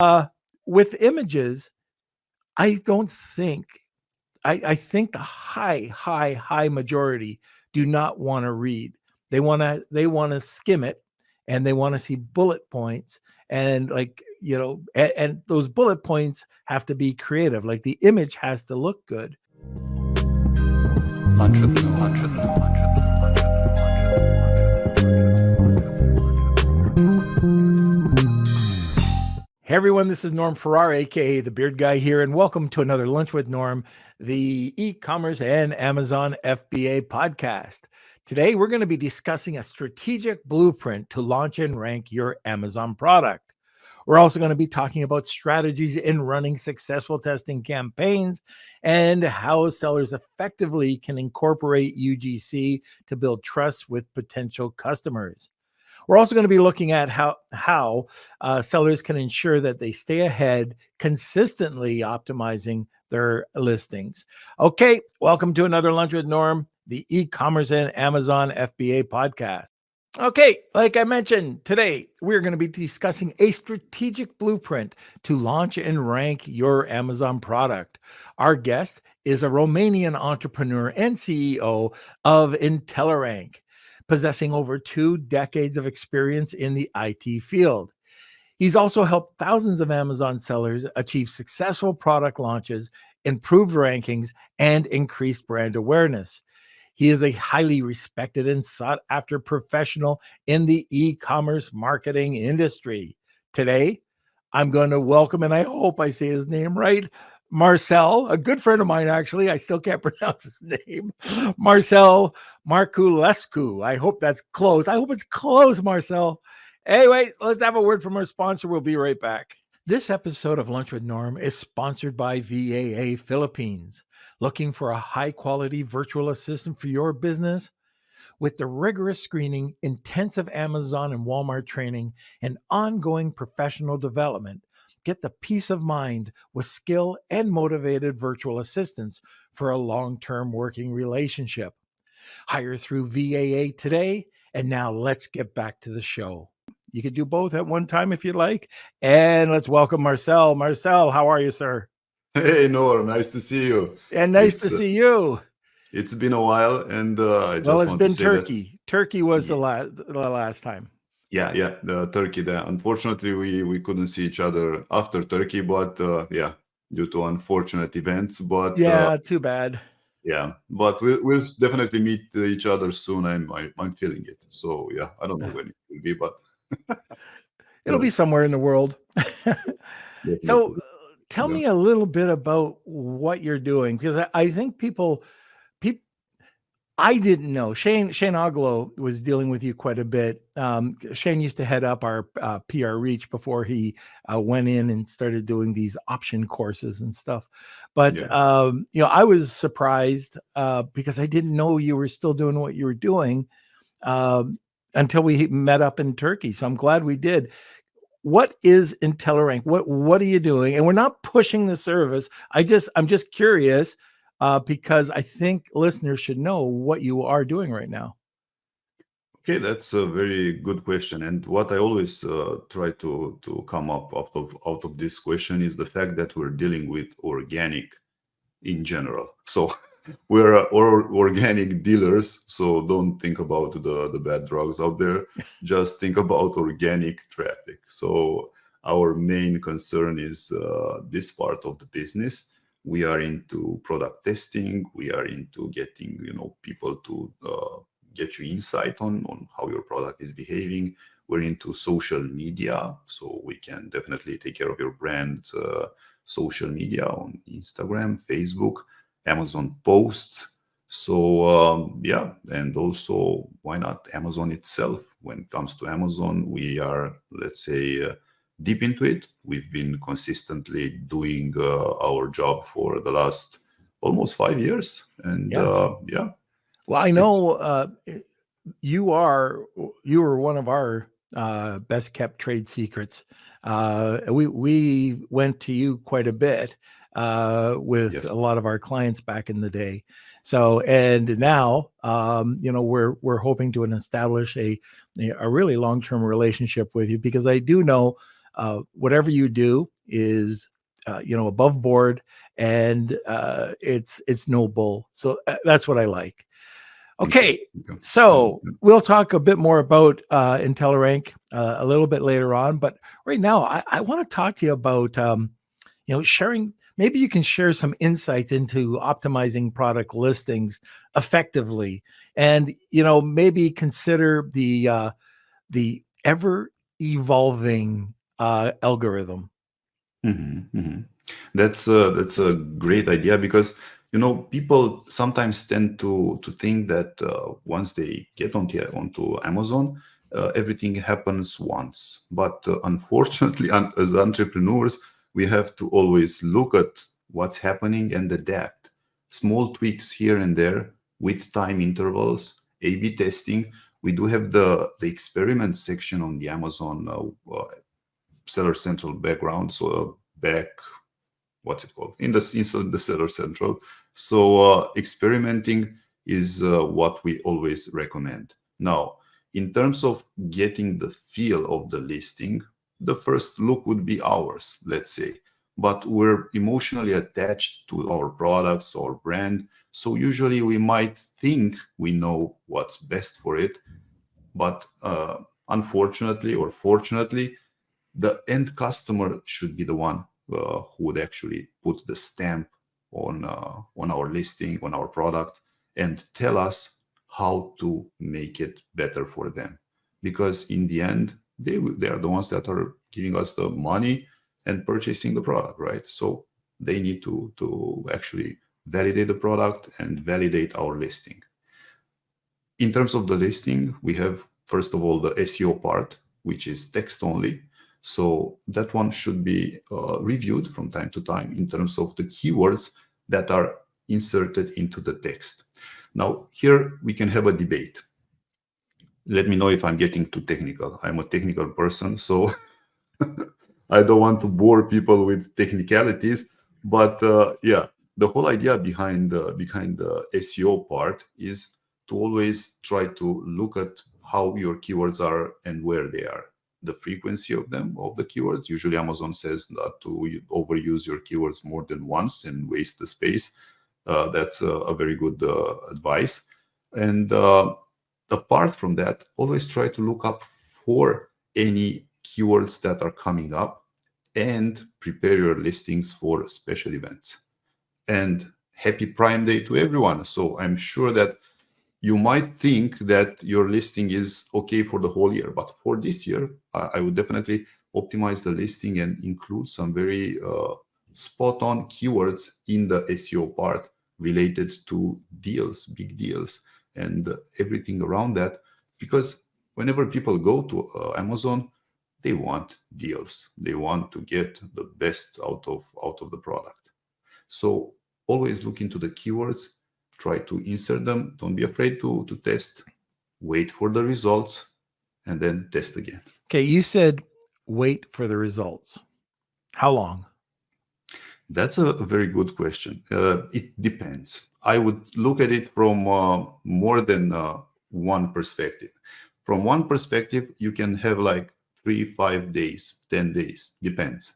Uh, with images, I don't think I think the high majority do not want to read. They want to skim it, and they want to see bullet points, and and those bullet points have to be creative. Like the image has to look good. Hey everyone, this is Norm Farrar, aka the Beard Guy here, and welcome to another Lunch with Norm, the e-commerce and Amazon FBA podcast. Today, we're going to be discussing a strategic blueprint to launch and rank your Amazon product. We're also going to be talking about strategies in running successful testing campaigns and how sellers effectively can incorporate UGC to build trust with potential customers. We're also going to be looking at how sellers can ensure that they stay ahead, consistently optimizing their listings. Okay, welcome to another Lunch with Norm, the e-commerce and Amazon FBA podcast. Okay, like I mentioned, today we're going to be discussing a strategic blueprint to launch and rank your Amazon product. Our guest is a Romanian entrepreneur and CEO of IntelliRank, possessing over 2 decades of experience in the IT field. He's also helped thousands of Amazon sellers achieve successful product launches, improved rankings, and increased brand awareness. He is a highly respected and sought-after professional in the e-commerce marketing industry. Today, I'm going to welcome, and I hope I say his name right, Marcel, a good friend of mine, actually. I still can't pronounce his name. Marcel Marculescu. I hope that's close. I hope it's close, Marcel. Anyways, let's have a word from our sponsor. We'll be right back. This episode of Lunch with Norm is sponsored by VAA Philippines. Looking for a high-quality virtual assistant for your business? With the rigorous screening, intensive Amazon and Walmart training, and ongoing professional development, get the peace of mind with skill and motivated virtual assistants for a long-term working relationship. Hire through VAA today, and now let's get back to the show. You could do both at one time if you'd like, and let's welcome Marcel. Marcel, how are you, sir? Hey, Norm, nice to see you. And nice to see you. It's been a while, and I just Well, it's want been to say Turkey. Turkey was the that, last time. yeah, the Turkey. Unfortunately, we couldn't see each other after Turkey, but due to unfortunate events. But Yeah, too bad. but we'll definitely meet each other soon. I'm feeling it. So yeah, I don't know when it will be, but It'll be somewhere in the world. So definitely. tell Yeah. me a little bit about what you're doing, because I think people, I didn't know. Shane Oglow was dealing with you quite a bit. Shane used to head up our PR reach before he went in and started doing these option courses and stuff. But Yeah. I was surprised because I didn't know you were still doing what you were doing until we met up in Turkey. So I'm glad we did. What is IntelliRank? What are you doing? And we're not pushing the service. I'm just curious because I think listeners should know what you are doing right now. Okay, that's a very good question. And what I always try to come up out of this question is the fact that we're dealing with organic in general. So we're organic dealers. So don't think about the bad drugs out there. Just think about organic traffic. So our main concern is this part of the business. We are into product testing. We are into getting people to get you insight on how your product is behaving. We're into social media, so we can definitely take care of your brand's social media on Instagram, Facebook, Amazon posts. So and also why not Amazon itself? When it comes to Amazon, we are, let's say, deep into it. We've been consistently doing our job for the last almost 5 years, and Well, I know you were one of our best kept trade secrets. We went to you quite a bit with a lot of our clients back in the day. So, and now, we're hoping to establish a really long-term relationship with you, because I do know whatever you do is above board, and it's no bull. So that's what I like. Okay. Okay, so we'll talk a bit more about IntelliRank a little bit later on, but right now I want to talk to you about sharing. Maybe you can share some insights into optimizing product listings effectively, and maybe consider the ever evolving algorithm. That's a great idea, because people sometimes tend to think that once they get onto Amazon, everything happens once. But unfortunately, as entrepreneurs, we have to always look at what's happening and adapt. Small tweaks here and there with time intervals, A/B testing. We do have the experiment section on the Amazon Seller Central background, so back, what's it called, inside the Seller Central. So experimenting is what we always recommend. Now, in terms of getting the feel of the listing, the first look would be ours, let's say, but we're emotionally attached to our products or brand, so usually we might think we know what's best for it, but unfortunately or fortunately, the end customer should be the one who would actually put the stamp on our listing, on our product, and tell us how to make it better for them. Because in the end, they are the ones that are giving us the money and purchasing the product, right? So they need to actually validate the product and validate our listing. In terms of the listing, we have, first of all, the SEO part, which is text only. So that one should be reviewed from time to time in terms of the keywords that are inserted into the text. Now, here we can have a debate. Let me know if I'm getting too technical. I'm a technical person, so I don't want to bore people with technicalities. But yeah, the whole idea behind the SEO part is to always try to look at how your keywords are and where they are, the frequency of them, of the keywords. Usually Amazon says not to overuse your keywords more than once and waste the space. That's a very good advice. And apart from that, always try to look up for any keywords that are coming up and prepare your listings for special events. And happy Prime Day to everyone. So I'm sure that you might think that your listing is okay for the whole year, but for this year, I would definitely optimize the listing and include some very spot on keywords in the SEO part related to deals, big deals, and everything around that. Because whenever people go to Amazon, they want deals. They want to get the best out of the product. So always look into the keywords, try to insert them. Don't be afraid to test, wait for the results, and then test again. Okay, you said wait for the results. How long? That's a very good question. It depends. I would look at it from more than one perspective. From one perspective, you can have like 3, 5 days, 10 days, depends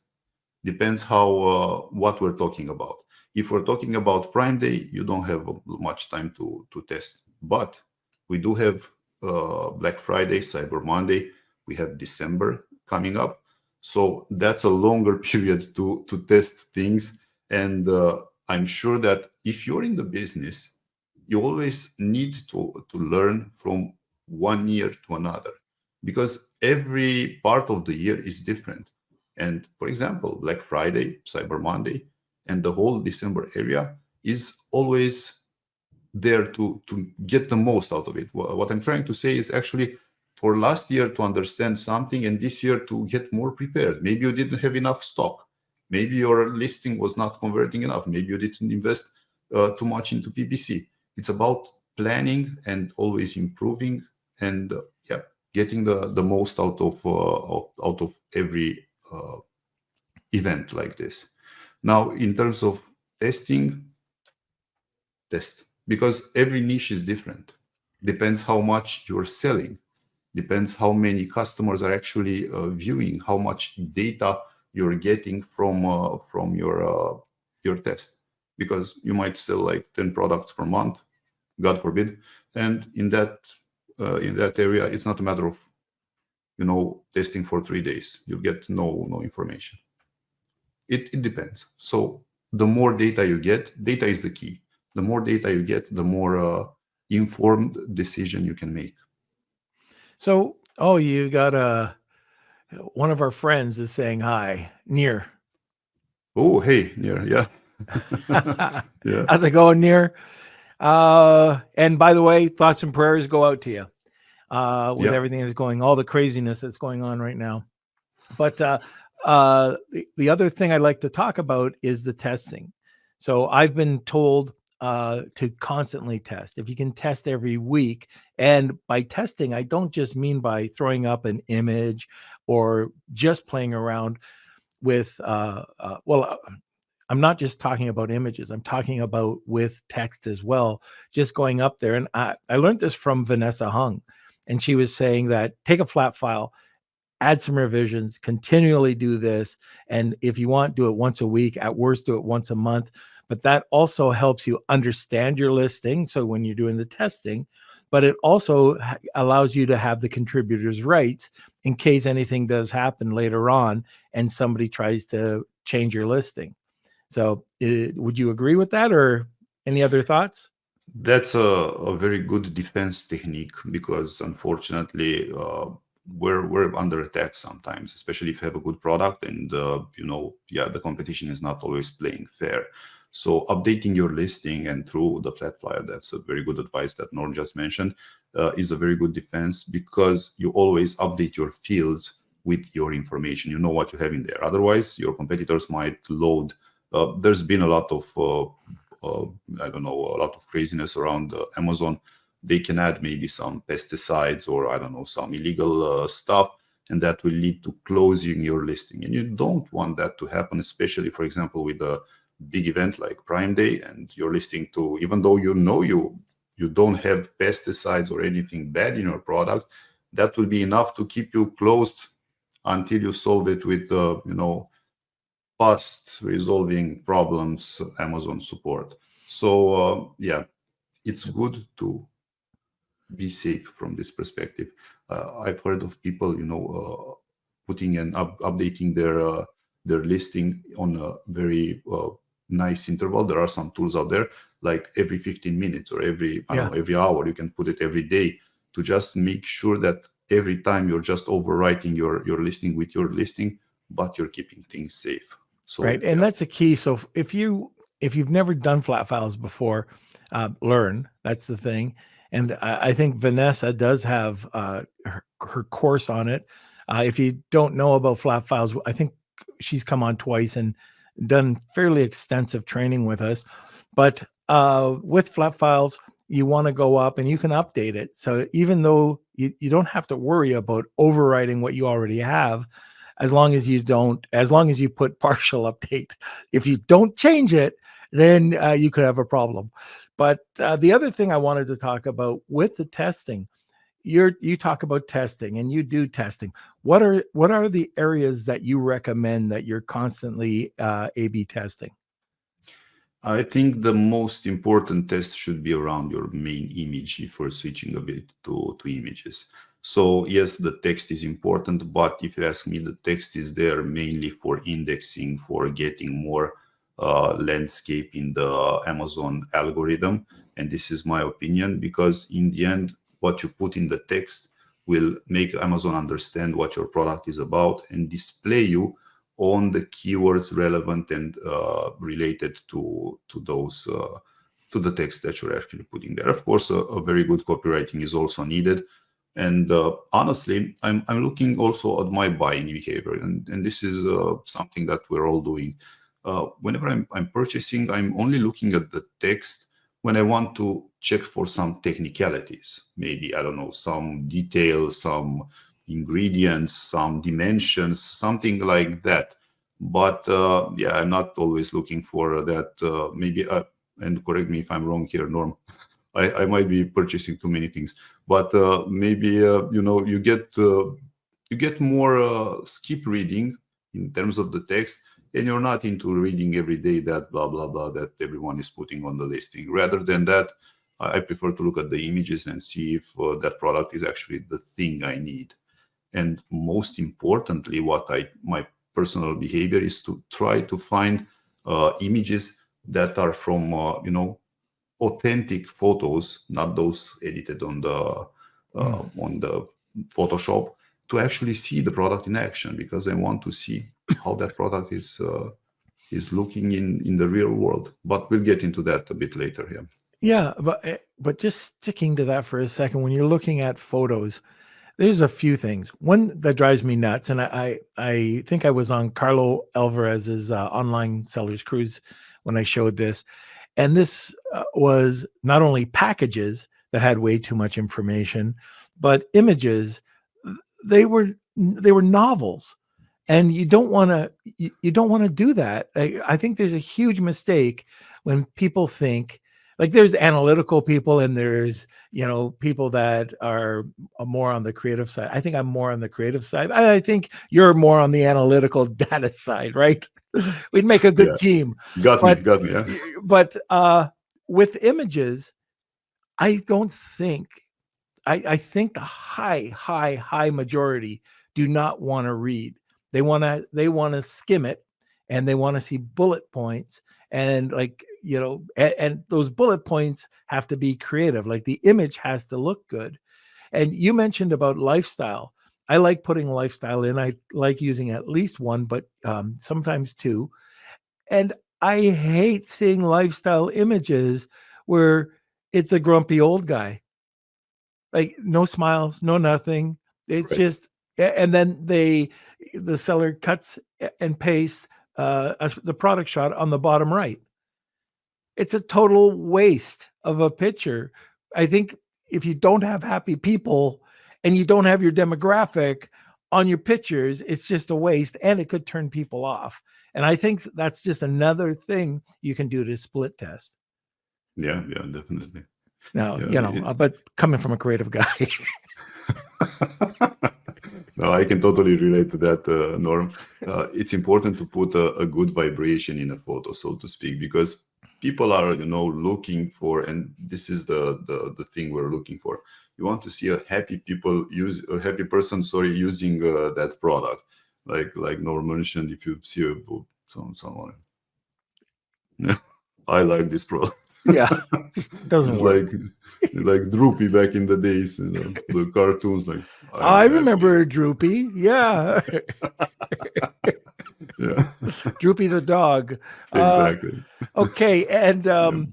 how what we're talking about. If we're talking about Prime Day, you don't have much time to test. But we do have Black Friday, Cyber Monday. We have December coming up. So that's a longer period to test things. And I'm sure that if you're in the business, you always need to learn from one year to another, because every part of the year is different. And for example, Black Friday, Cyber Monday, and the whole December area is always there to get the most out of it. What I'm trying to say is actually for last year to understand something and this year to get more prepared. Maybe you didn't have enough stock. Maybe your listing was not converting enough. Maybe you didn't invest too much into PPC. It's about planning and always improving and yeah, getting the most out of every event like this. Now, in terms of testing, test, because every niche is different. Depends how much you're selling. depends how many customers are actually viewing, how much data you're getting from your test, because you might sell like 10 products per month, God forbid, and in that area, it's not a matter of testing for 3 days. You get no information. It depends. So the more data you get, data is the key. The more data you get, the more informed decision you can make. So, you got one of our friends is saying hi, Near. Oh, hey, yeah. Yeah. How's it going, Near? And by the way, thoughts and prayers go out to you with Yeah. everything that's going, all the craziness that's going on right now. But the other thing I'd like to talk about is the testing. So I've been told to constantly test. If you can test every week, and by testing, I don't just mean by throwing up an image or just playing around with, I'm not just talking about images. I'm talking about with text as well, just going up there. And I learned this from Vanessa Hung, and she was saying that take a flat file, add some revisions, continually do this. And if you want, do it once a week, at worst, do it once a month. But that also helps you understand your listing. So when you're doing the testing, but it also allows you to have the contributors' rights in case anything does happen later on and somebody tries to change your listing. So would you agree with that, or any other thoughts? That's a very good defense technique, because unfortunately we're under attack sometimes, especially if you have a good product and the competition is not always playing fair. So updating your listing and through the flat flyer, that's a very good advice that Norm just mentioned, is a very good defense, because you always update your fields with your information. You know what you have in there. Otherwise, your competitors might load. There's been a lot of a lot of craziness around Amazon. They can add maybe some pesticides or some illegal stuff, and that will lead to closing your listing. And you don't want that to happen, especially, for example, with a big event like Prime Day, and you're listing to, even though you don't have pesticides or anything bad in your product, that will be enough to keep you closed until you solve it with fast resolving problems Amazon support. So it's good to be safe from this perspective. I've heard of people putting and updating their listing on a very nice interval. There are some tools out there, like every 15 minutes or every every hour. You can put it every day to just make sure that every time you're just overwriting your listing with your listing, but you're keeping things safe. So, right. And that's a key. So if you've never done flat files before, learn. That's the thing. And I think Vanessa does have her course on it. If you don't know about flat files, I think she's come on twice and done fairly extensive training with us. But with flat files, you want to go up and you can update it. So even though you don't have to worry about overwriting what you already have, as long as you put partial update. If you don't change it, then you could have a problem. But the other thing I wanted to talk about with the testing, you talk about testing and you do testing. What are the areas that you recommend that you're constantly A/B testing? I think the most important test should be around your main image if we're switching a bit to images. So yes, the text is important, but if you ask me, the text is there mainly for indexing, for getting more landscape in the Amazon algorithm. And this is my opinion, because in the end, what you put in the text will make Amazon understand what your product is about and display you on the keywords relevant and related to those to the text that you're actually putting there. Of course, a very good copywriting is also needed. And honestly, I'm looking also at my buying behavior, and this is something that we're all doing. Whenever I'm purchasing, I'm only looking at the text when I want to check for some technicalities. Maybe, I don't know, some details, some ingredients, some dimensions, something like that. But I'm not always looking for that. And correct me if I'm wrong here, Norm. I might be purchasing too many things, but maybe you get more skip reading in terms of the text, and you're not into reading every day that blah blah blah that everyone is putting on the listing. Rather than that, I prefer to look at the images and see if that product is actually the thing I need. And most importantly, my personal behavior is to try to find images that are from authentic photos, not those edited on the Photoshop, to actually see the product in action, because I want to see how that product is looking in the real world. But we'll get into that a bit later here. Yeah, but just sticking to that for a second, when you're looking at photos, there's a few things. One that drives me nuts, and I think I was on Carlo Alvarez's online sellers cruise when I showed this, and this was not only packages that had way too much information, but images. They were novels, and you don't want to you don't want to do that. I think there's a huge mistake when people think, like, there's analytical people and there's people that are more on the creative side. I think I'm more on the creative side. I think you're more on the analytical data side, right? We'd make a good Yeah, team. got me. Yeah, But with images, I don't think I think the high majority do not want to read. They want to skim it, and they want to see bullet points, and and those bullet points have to be creative. Like, the image has to look good. And you mentioned about lifestyle. I like putting lifestyle in. I like using at least one, but sometimes two. And I hate seeing lifestyle images where it's a grumpy old guy, like, no smiles, no nothing. It's right. just, and then the seller cuts and pastes the product shot on the bottom right. It's a total waste of a picture. I think if you don't have happy people and you don't have your demographic on your pictures, it's just a waste, and it could turn people off. And I think that's just another thing you can do to split test. Yeah, definitely. Now, Yeah, but coming from a creative guy. No, I can totally relate to that, Norm. It's important to put a good vibration in a photo, so to speak, because people are, looking for, and this is the thing we're looking for. You want to see a happy person, using that product. Like Norm mentioned, if you see someone, I like this product. Yeah, just doesn't It's work. like Droopy back in the days, the cartoons. Like, I I'm happy. remember Droopy. Yeah. Yeah, Droopy the dog. exactly. Okay. And Yeah.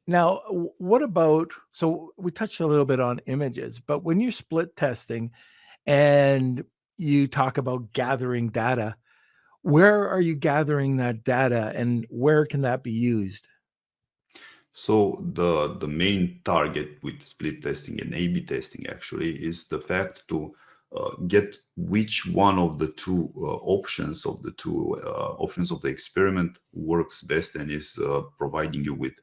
now, what about, so we touched a little bit on images, but when you're split testing and you talk about gathering data, where are you gathering that data, and where can that be used? So the main target with split testing and A/B testing actually is the fact to get which one of the two options of the experiment works best and is providing you with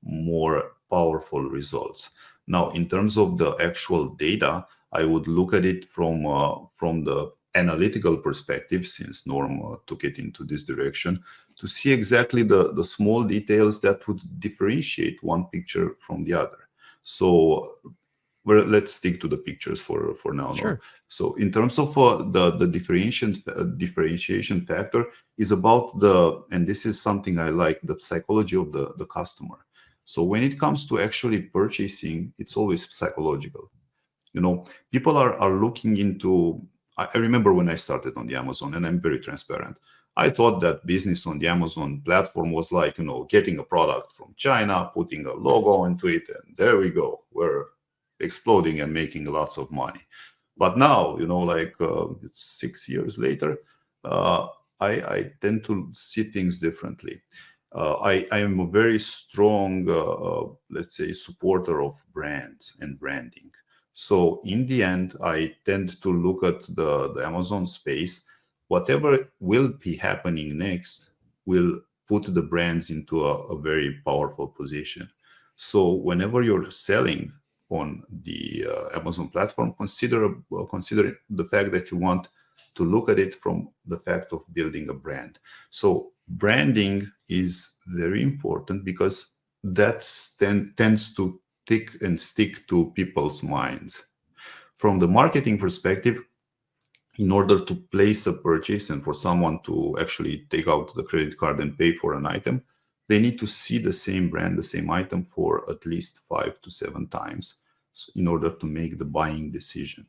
more powerful results. Now, in terms of the actual data, I would look at it from the analytical perspective, since Norm took it into this direction, to see exactly the small details that would differentiate one picture from the other. So, well, let's stick to the pictures for now, Norm. Sure. So, in terms of the differentiation factor is about and this is something I like, the psychology of the customer. So when it comes to actually purchasing, it's always psychological. People are looking into. I remember when I started on the Amazon, and I'm very transparent. I thought that business on the Amazon platform was like, getting a product from China, putting a logo into it, and there we go. We're exploding and making lots of money. But now, it's 6 years later, I tend to see things differently. I am a very strong, let's say, supporter of brands and branding. So in the end, I tend to look at the Amazon space. Whatever will be happening next will put the brands into a very powerful position. So whenever you're selling on the Amazon platform, consider the fact that you want to look at it from the fact of building a brand. So branding is very important because that tends to stick to people's minds. From the marketing perspective, in order to place a purchase and for someone to actually take out the credit card and pay for an item, they need to see the same brand, the same item for at least 5 to 7 times in order to make the buying decision.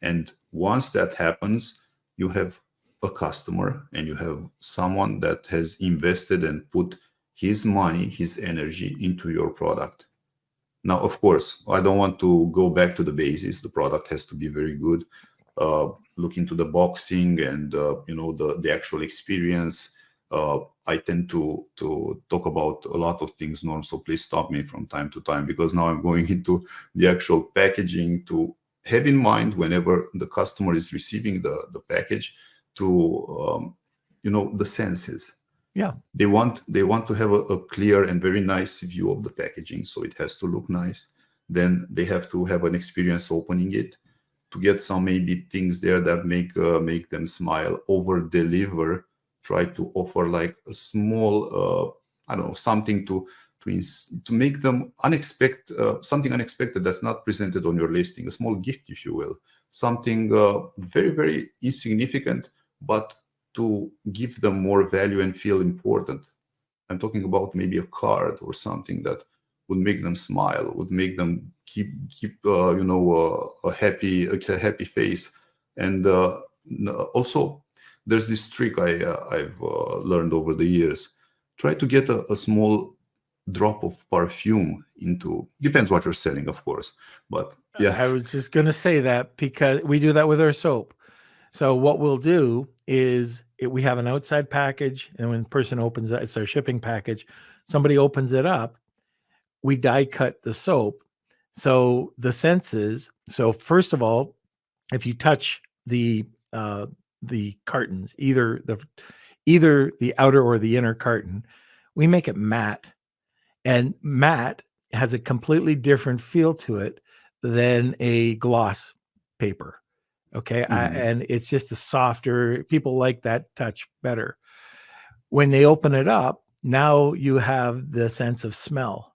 And once that happens, you have a customer and you have someone that has invested and put his money, his energy into your product. Now, of course, I don't want to go back to the basics. The product has to be very good. Look into the boxing and the actual experience. I tend to talk about a lot of things, Norm, so please stop me from time to time, because now I'm going into the actual packaging, to have in mind whenever the customer is receiving the package to the senses. Yeah. They want to have a clear and very nice view of the packaging, so it has to look nice. Then they have to have an experience opening it, to get some maybe things there that make them smile, over deliver, try to offer like a small something to make them something unexpected that's not presented on your listing, a small gift, if you will, something very, very insignificant, but to give them more value and feel important. I'm talking about maybe a card or something that would make them smile, would make them keep a happy face. And also, there's this trick I've learned over the years. Try to get a small drop of perfume into, depends what you're selling, of course, but yeah. I was just going to say that because we do that with our soap. So what we'll do is we have an outside package, and when the person opens it, it's our shipping package. Somebody opens it up, we die cut the soap. So the senses. So first of all, if you touch the cartons, either the outer or the inner carton, we make it matte, and matte has a completely different feel to it than a gloss paper. Okay. And it's just a softer, people like that touch better. When they open it up, now you have the sense of smell.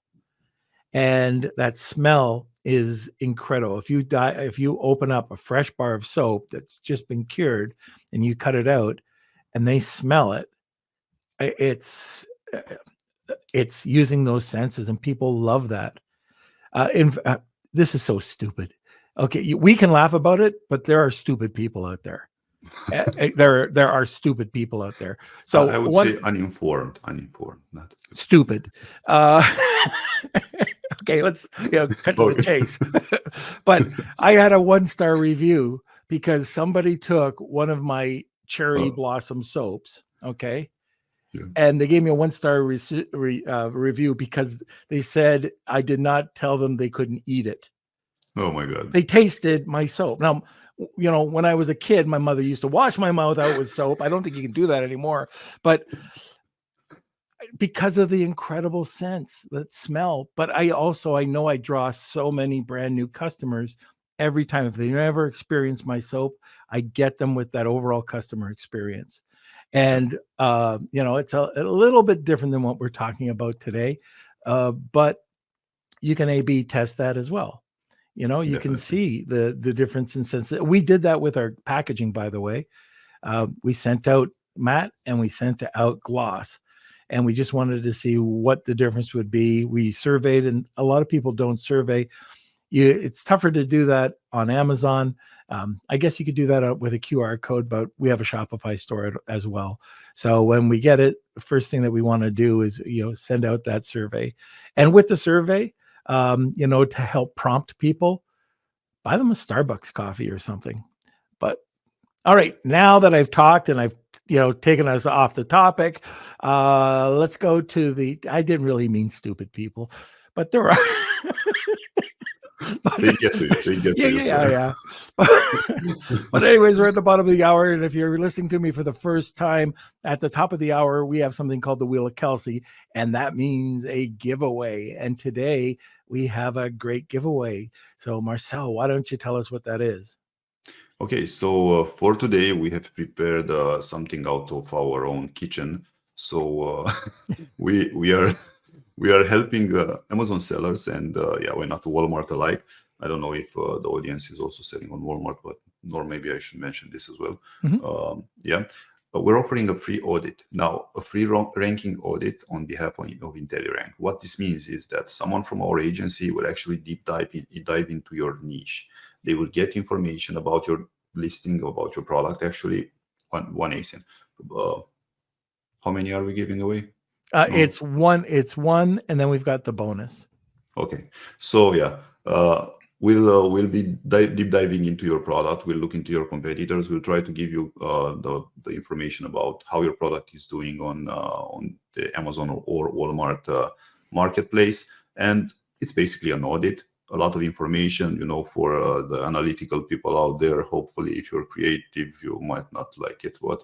And that smell is incredible. If you open up a fresh bar of soap that's just been cured and you cut it out and they smell it, it's using those senses, and people love that. This is so stupid. Okay, we can laugh about it, but there are stupid people out there. There are stupid people out there. So I would say uninformed, not stupid. Okay, let's cut to the chase. But I had a 1-star review because somebody took one of my cherry blossom soaps. Okay. Yeah. And they gave me a 1-star review because they said I did not tell them they couldn't eat it. Oh my God. They tasted my soap. Now, when I was a kid, my mother used to wash my mouth out with soap. I don't think you can do that anymore. But because of the incredible sense, that smell. But I know I draw so many brand new customers every time. If they never experience my soap, I get them with that overall customer experience. And, it's a little bit different than what we're talking about today. But you can A/B test that as well. You Definitely. Can see the difference in sense. We did that with our packaging, by the way. We sent out matte and we sent out gloss, and we just wanted to see what the difference would be. We surveyed, and a lot of people don't survey. It's tougher to do that on Amazon. I guess you could do that with a QR code, but we have a Shopify store as well. So when we get it, the first thing that we want to do is, send out that survey. And with the survey, to help prompt people, buy them a Starbucks coffee or something. But all right, now that I've talked and I've, taken us off the topic, let's go to I didn't really mean stupid people, but there are, But They get to you. They get yeah, to you. So yeah. But anyways, we're at the bottom of the hour, and if you're listening to me for the first time, at the top of the hour, we have something called the Wheel of Kelsey, and that means a giveaway. And today we have a great giveaway. So, Marcel, why don't you tell us what that is? okay, so for today we have prepared something out of our own kitchen. So we are we are helping Amazon sellers and yeah, we're not Walmart alike. I don't know if the audience is also selling on Walmart, but nor maybe I should mention this as well. Mhm. Yeah, but we're offering a free audit now, a free ranking audit on behalf of IntelliRank. What this means is that someone from our agency will actually dive into your niche. They will get information about your listing, about your product. Actually, one ASIN. Uh, how many are we giving away? No. It's one, and then we've got the bonus. Okay, so yeah, we'll be deep diving into your product. We'll look into your competitors. We'll try to give you the information about how your product is doing on the Amazon or Walmart marketplace, and it's basically an audit. A lot of information, for the analytical people out there. Hopefully, if you're creative, you might not like it, but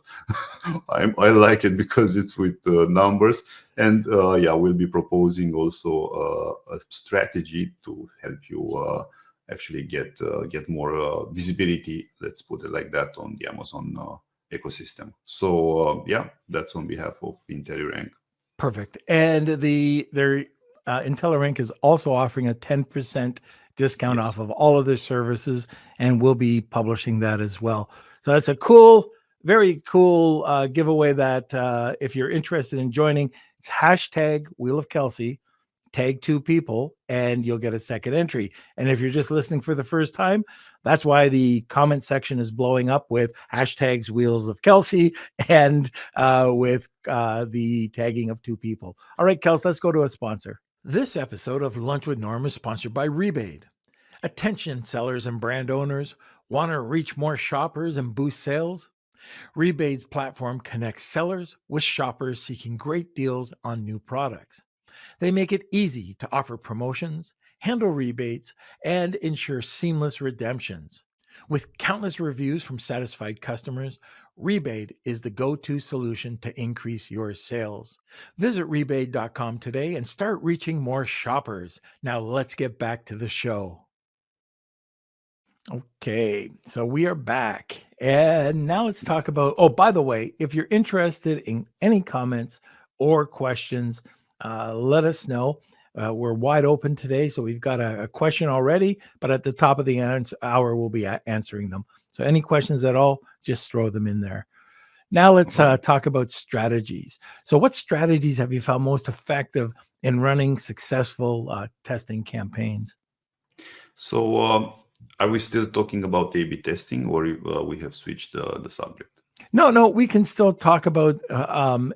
I like it because it's with numbers. And yeah, we'll be proposing also a strategy to help you actually get more visibility, let's put it like that, on the Amazon ecosystem. So yeah, that's on behalf of IntelliRank. Perfect. And their IntelliRank is also offering a 10% discount Yes. off of all of their services, and we'll be publishing that as well. So that's a cool, very cool giveaway that if you're interested in joining, it's hashtag Wheel of Kelsey, tag 2 people, and you'll get a second entry. And if you're just listening for the first time, that's why the comment section is blowing up with hashtags Wheels of Kelsey and with the tagging of 2 people. All right, Kels, let's go to a sponsor. This episode of Lunch with Norm is sponsored by Rebate. Attention sellers and brand owners, want to reach more shoppers and boost sales? Rebate's platform connects sellers with shoppers seeking great deals on new products. They make it easy to offer promotions, handle rebates, and ensure seamless redemptions. With countless reviews from satisfied customers, Rebate is the go-to solution to increase your sales. Visit rebate.com today and start reaching more shoppers. Now let's get back to the show. Okay, so we are back. And now let's talk about, oh, by the way, if you're interested in any comments or questions, let us know. We're wide open today, so we've got a question already, but at the top of the hour, we'll be answering them. So any questions at all, just throw them in there. Now let's talk about strategies. So what strategies have you found most effective in running successful testing campaigns? So are we still talking about A/B testing, or we have switched the subject? No, we can still talk about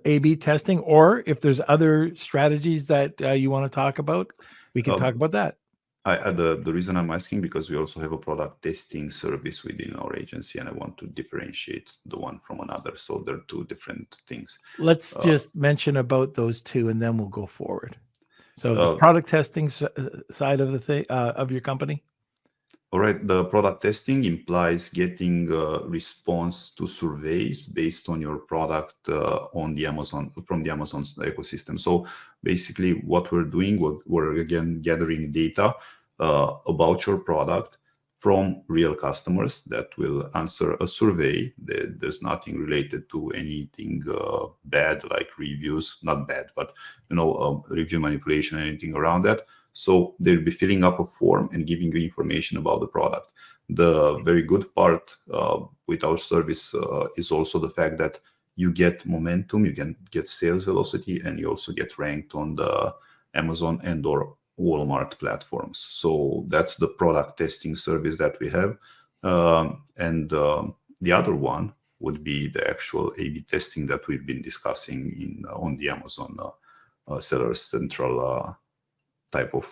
A/B testing, or if there's other strategies that you want to talk about, we can talk about that. The reason I'm asking, because we also have a product testing service within our agency, and I want to differentiate the one from another. So they're two different things. Let's just mention about those two, and then we'll go forward. So the product testing side of the thing of your company. All right, the product testing implies getting response to surveys based on your product on the Amazon, from the Amazon's ecosystem. So basically, what we're doing, we're again gathering data about your product from real customers that will answer a survey. There's nothing related to anything bad, like reviews, not bad, but review manipulation, anything around that. So they'll be filling up a form and giving you information about the product. The very good part with our service is also the fact that you get momentum, you can get sales velocity, and you also get ranked on the Amazon and or Walmart platforms. So that's the product testing service that we have. And the other one would be the actual A/B testing that we've been discussing on the Amazon Seller Central type of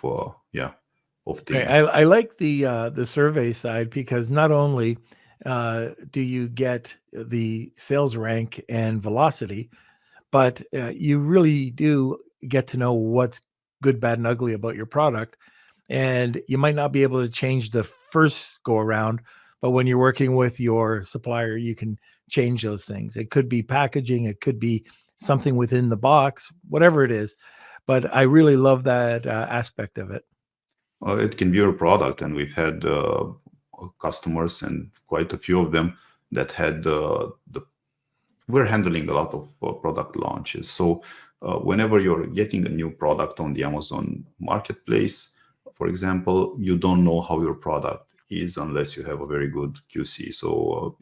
things. I like the survey side, because not only do you get the sales rank and velocity, but you really do get to know what's good, bad, and ugly about your product. and you might not be able to change the first go around, but when you're working with your supplier, you can change those things. It could be packaging, it could be something within the box, whatever it is. But I really love that aspect of it. It can be your product, and we've had customers, and quite a few of them, that had we're handling a lot of product launches. So whenever you're getting a new product on the Amazon marketplace, for example, you don't know how your product is unless you have a very good QC. So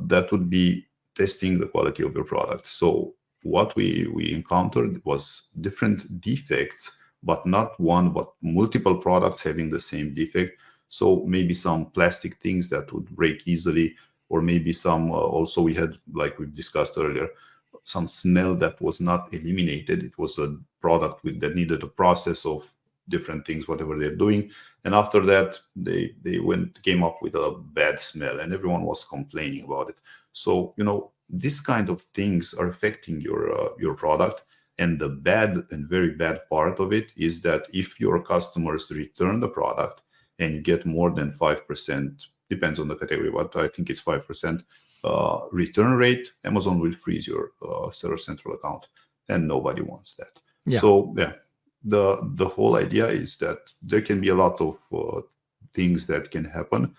that would be testing the quality of your product. So what we encountered was different defects, but not one, but multiple products having the same defect. So maybe some plastic things that would break easily, or maybe some also we had, like we've discussed earlier, some smell that was not eliminated. It was a product that needed a process of different things, whatever they're doing. And after that, they came up with a bad smell, and everyone was complaining about it. So, this kind of things are affecting your product. And the bad and very bad part of it is that if your customers return the product and you get more than 5%, depends on the category, but I think it's 5% return rate, Amazon will freeze your Seller Central account, and nobody wants that. Yeah. So the whole idea is that there can be a lot of things that can happen.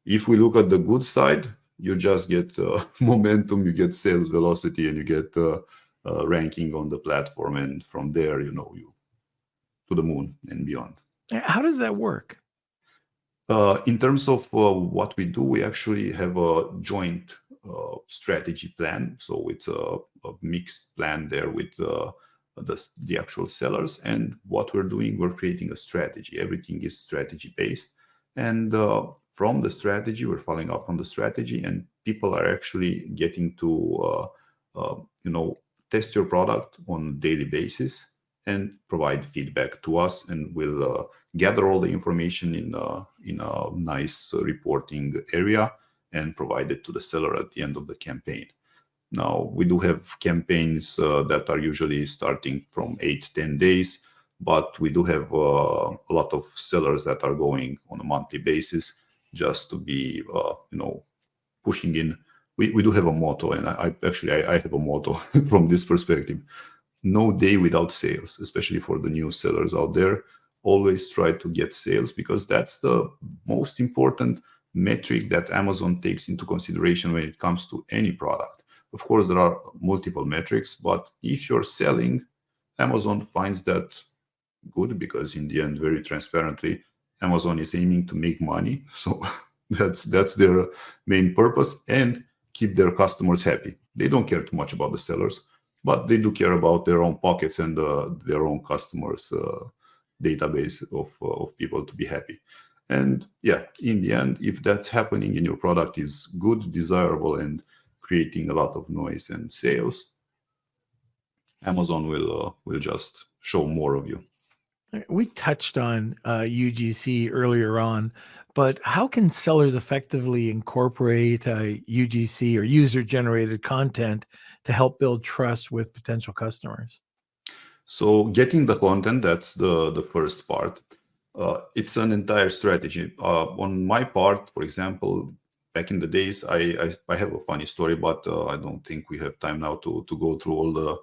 If we look at the good side, you just get momentum, you get sales velocity, and you get ranking on the platform, and from there, you to the moon and beyond. How does that work? In terms of what we do, we actually have a joint strategy plan. So it's a mixed plan there with the actual sellers. And what we're doing, we're creating a strategy. Everything is strategy based. And from the strategy, we're following up on the strategy, and people are actually getting to test your product on a daily basis and provide feedback to us, and we'll gather all the information in a nice reporting area and provide it to the seller at the end of the campaign. Now, we do have campaigns that are usually starting from 8-10 days, but we do have a lot of sellers that are going on a monthly basis just to be pushing in. We do have a motto, and I have a motto from this perspective: no day without sales, especially for the new sellers out there. Always try to get sales, because that's the most important metric that Amazon takes into consideration when it comes to any product. Of course, there are multiple metrics, but if you're selling, Amazon finds that good, because in the end, very transparently, Amazon is aiming to make money. So that's their main purpose, and keep their customers happy. They don't care too much about the sellers, but they do care about their own pockets and their own customers' database of people to be happy. And in the end, if that's happening and your product is good, desirable, and creating a lot of noise and sales, Amazon will just show more of you. We touched on UGC earlier on, but how can sellers effectively incorporate UGC or user-generated content to help build trust with potential customers? So getting the content, that's the first part. It's an entire strategy. On my part, for example, back in the days, I have a funny story, but I don't think we have time now to go through all the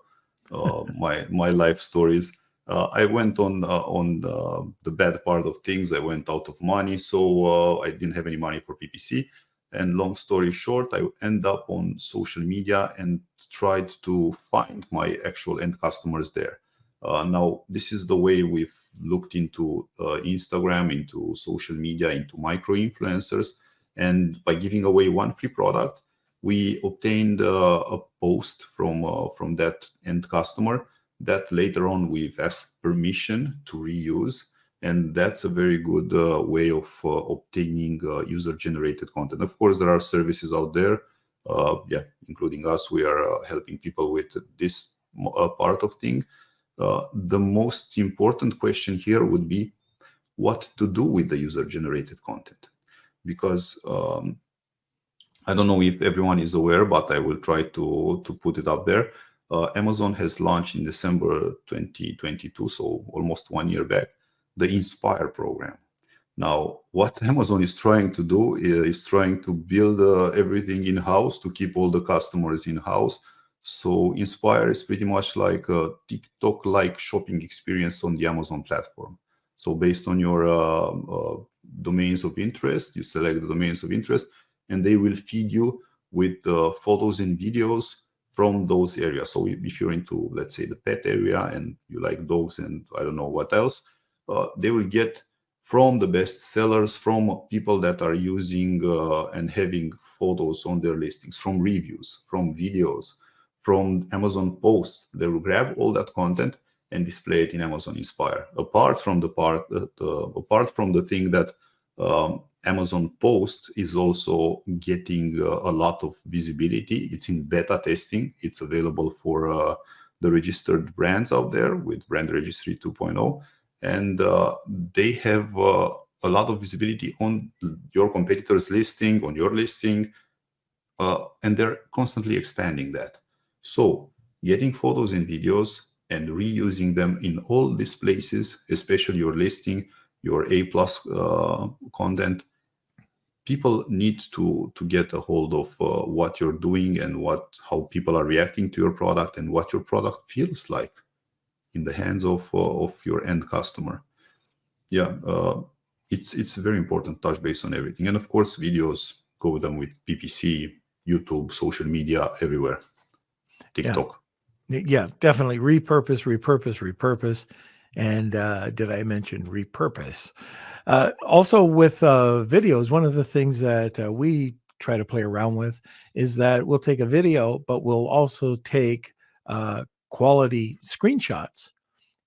my life stories. I went on the bad part of things. I went out of money, so I didn't have any money for PPC. And long story short, I end up on social media and tried to find my actual end customers there. Now, this is the way we've looked into Instagram, into social media, into micro-influencers. And by giving away one free product, we obtained a post from that end customer that later on we've asked permission to reuse. And that's a very good way of obtaining user-generated content. Of course, there are services out there, including us. We are helping people with this part of thing. The most important question here would be what to do with the user-generated content. Because I don't know if everyone is aware, but I will try to put it up there. Amazon has launched in December 2022, so almost 1 year back, the Inspire program. Now, what Amazon is trying to do is trying to build everything in-house, to keep all the customers in-house. So Inspire is pretty much like a TikTok-like shopping experience on the Amazon platform. So based on your domains of interest, you select the domains of interest, and they will feed you with photos and videos from those areas. So if you're into, let's say, the pet area and you like dogs and I don't know what else, they will get from the best sellers, from people that are using and having photos on their listings, from reviews, from videos, from Amazon posts. They will grab all that content and display it in Amazon Inspire. Apart from the thing that Amazon posts is also getting a lot of visibility. It's in beta testing. It's available for the registered brands out there with Brand Registry 2.0. And they have a lot of visibility on your competitors' listing, on your listing, and they're constantly expanding that. So getting photos and videos and reusing them in all these places, especially your listing, your A+ content, people need to get a hold of what you're doing and how people are reacting to your product and what your product feels like in the hands of your end customer. Yeah, it's a very important touch base on everything. And of course, videos, go with them with PPC, YouTube, social media, everywhere, TikTok. Yeah, definitely. Repurpose. And did I mention repurpose? Also with videos, one of the things that we try to play around with is that we'll take a video, but we'll also take quality screenshots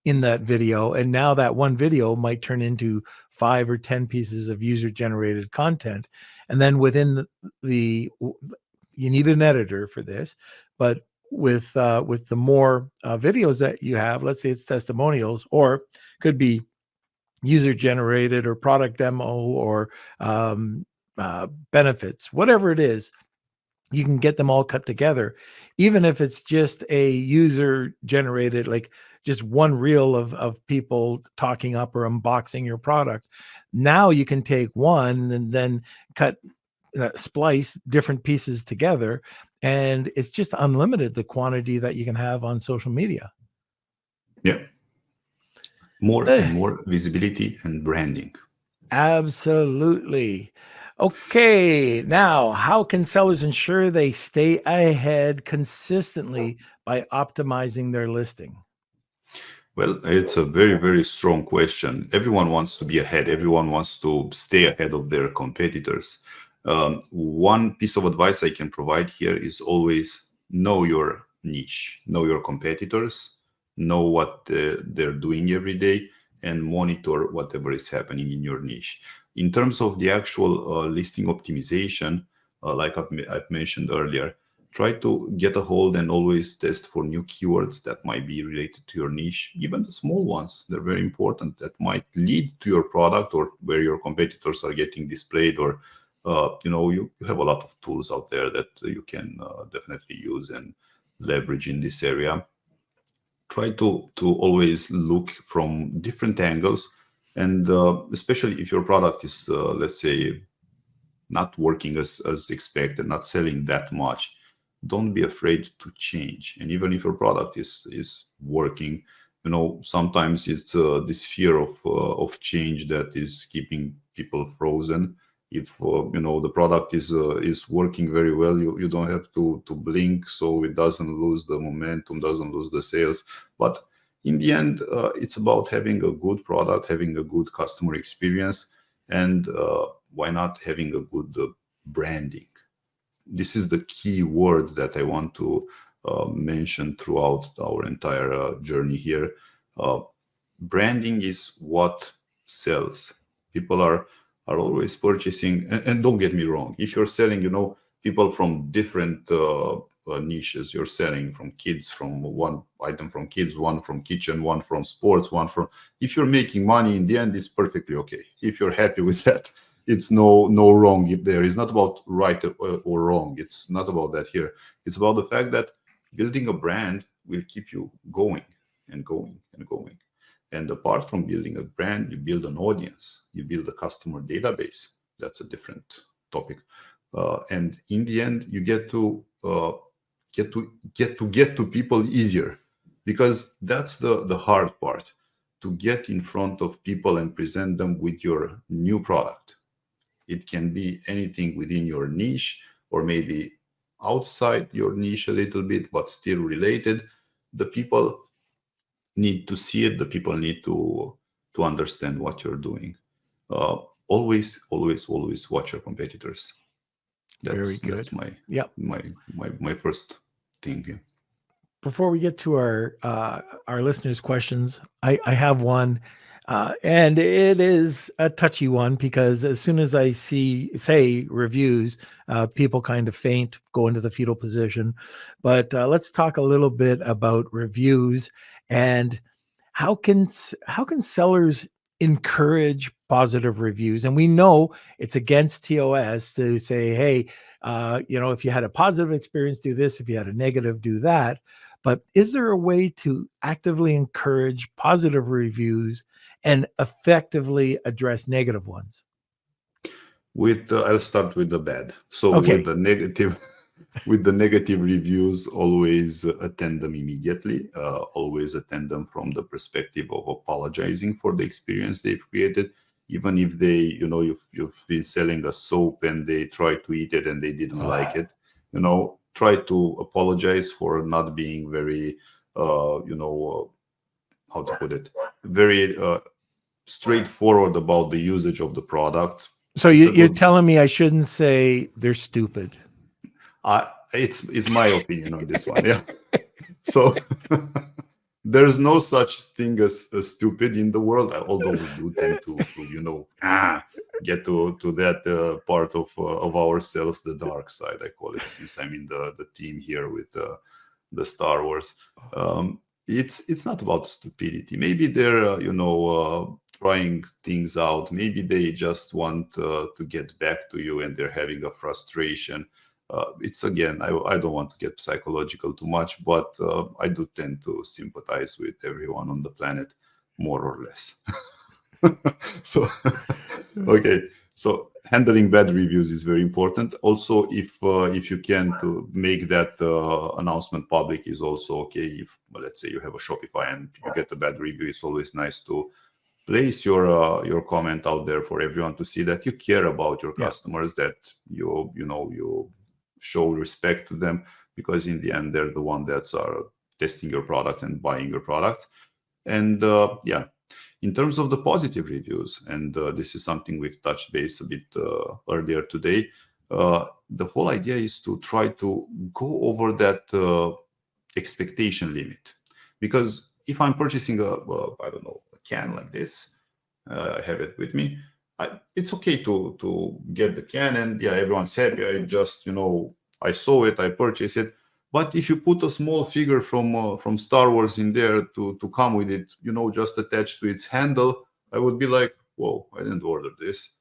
in that video. And now that one video might turn into 5 or 10 pieces of user-generated content. And then within the you need an editor for this, but with the more videos that you have, let's say it's testimonials, or could be user generated or product demo or benefits, whatever it is, you can get them all cut together, even if it's just a user generated, like just one reel of people talking up or unboxing your product. Now you can take one and then cut, splice different pieces together, and it's just unlimited the quantity that you can have on social media. Yeah. More and more visibility and branding. Absolutely. Okay, now how can sellers ensure they stay ahead consistently by optimizing their listing? Well, it's a very, very strong question. Everyone wants to be ahead. Everyone wants to stay ahead of their competitors. One piece of advice I can provide here is always know your niche, know your competitors, know what they're doing every day, and monitor whatever is happening in your niche. In terms of the actual listing optimization, like I've mentioned earlier, try to get a hold and always test for new keywords that might be related to your niche, even the small ones. They're very important, that might lead to your product or where your competitors are getting displayed, or you have a lot of tools out there that you can definitely use and leverage in this area. Try to always look from different angles, and especially if your product is, let's say, not working as expected, not selling that much, don't be afraid to change. And even if your product is working, sometimes it's this fear of change that is keeping people frozen. If the product is working very well, you don't have to blink, so it doesn't lose the momentum, doesn't lose the sales. But in the end, it's about having a good product, having a good customer experience, and why not having a good branding. This is the key word that I want to mention throughout our entire journey here. Branding is what sells. People are always purchasing, and don't get me wrong, if you're selling, people from different niches, you're selling from kids, from one item from kids, one from kitchen, one from sports, one from, if you're making money, in the end, it's perfectly okay. If you're happy with that, it's no wrong there. It's not about right or wrong. It's not about that here. It's about the fact that building a brand will keep you going and going and going. And apart from building a brand, you build an audience, you build a customer database. That's a different topic. And in the end, you get to people easier, because that's the hard part, to get in front of people and present them with your new product. It can be anything within your niche, or maybe outside your niche a little bit, but still related. The people need to see it. The people need to understand what you're doing. Uh, always watch your competitors. Very That's good. that's my Yep. my first thing. Yeah. Before we get to our listeners' questions, I have one, and it is a touchy one because as soon as I say reviews, people kind of faint, go into the fetal position. But let's talk a little bit about reviews and how can sellers encourage positive reviews? And we know it's against TOS to say, hey, if you had a positive experience, do this. If you had a negative, do that. But is there a way to actively encourage positive reviews and effectively address negative ones? I'll start with the bad. So Okay. with the negative reviews, always attend them immediately. Always attend them from the perspective of apologizing for the experience they've created. Even if you've been selling a soap and they tried to eat it and they didn't like it, try to apologize for not being very, how to put it, very straightforward about the usage of the product. So It's a you're good. telling me I shouldn't say they're stupid. It's my opinion on this one. Yeah. So there's no such thing as stupid in the world, although we do tend to get to that part of ourselves, the dark side, I call it, since I'm in the team here with the Star Wars. Um, it's not about stupidity. Maybe they're trying things out. Maybe they just want to get back to you and they're having a frustration. It's again, I don't want to get psychological too much, but I do tend to sympathize with everyone on the planet, more or less. So, okay. So handling bad reviews is very important. Also, if you can, to make that announcement public is also okay. If, let's say, you have a Shopify and you get a bad review, it's always nice to place your comment out there for everyone to see that you care about your customers, that you show respect to them, because in the end they're the one that are testing your product and buying your product. And in terms of the positive reviews, and this is something we've touched base a bit earlier today, the whole idea is to try to go over that expectation limit. Because if I'm purchasing I don't know, a can like this, I have it with me, it's okay to get the can and everyone's happy. I just I saw it, I purchased it. But if you put a small figure from Star Wars in there to come with it, just attached to its handle, I would be like, whoa, I didn't order this.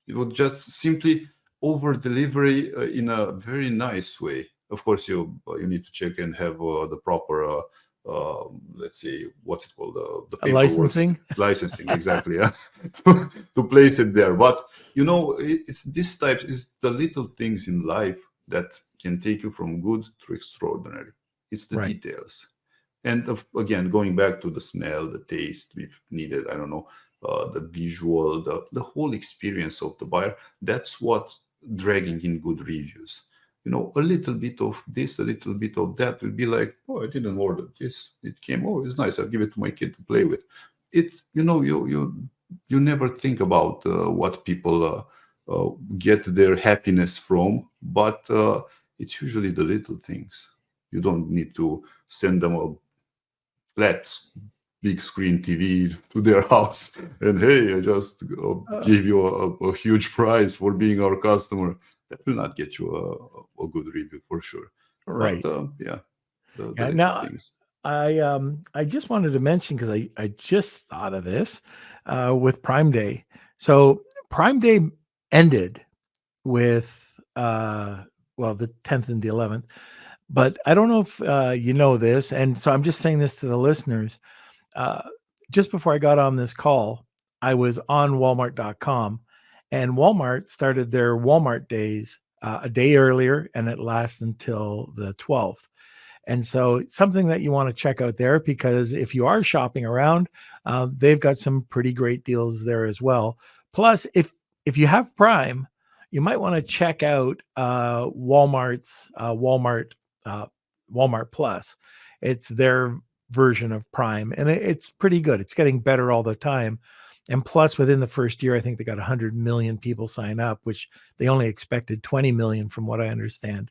It would just simply over delivery in a very nice way. Of course, you need to check and have the proper let's see, what's it called, the paperwork licensing, exactly, yeah, to place it there. But it's this type, is the little things in life that can take you from good to extraordinary. It's the details. And again, going back to the smell, the taste, if needed, I don't know, the visual, the whole experience of the buyer. That's what's dragging in good reviews. A little bit of this, a little bit of that will be like, oh, I didn't order this. It came, oh, it's nice. I'll give it to my kid to play with. It's, you never think about what people get their happiness from, but it's usually the little things. You don't need to send them a flat big screen TV to their house and, hey, I just gave you a huge prize for being our customer. That will not get you a good review for sure. Right. But the Now, things. I just wanted to mention, because I just thought of this with Prime Day. So Prime Day ended with the 10th and the 11th, but I don't know if you know this, and so I'm just saying this to the listeners. just before I got on this call, I was on Walmart.com, and Walmart started their Walmart days a day earlier, and it lasts until the 12th. And so it's something that you want to check out there, because if you are shopping around, they've got some pretty great deals there as well. Plus, if you have Prime, you might want to check out uh, Walmart Plus. It's their version of Prime, and it's pretty good. It's getting better all the time. And plus, within the first year, I think they got 100 million people sign up, which they only expected 20 million, from what I understand.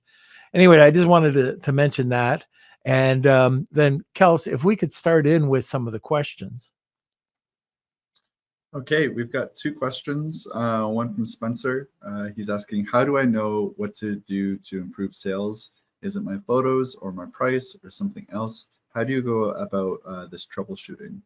Anyway, I just wanted to mention that. And then, Kels, if we could start in with some of the questions. Okay, we've got two questions. One from Spencer. He's asking, how do I know what to do to improve sales? Is it my photos or my price or something else? How do you go about this troubleshooting?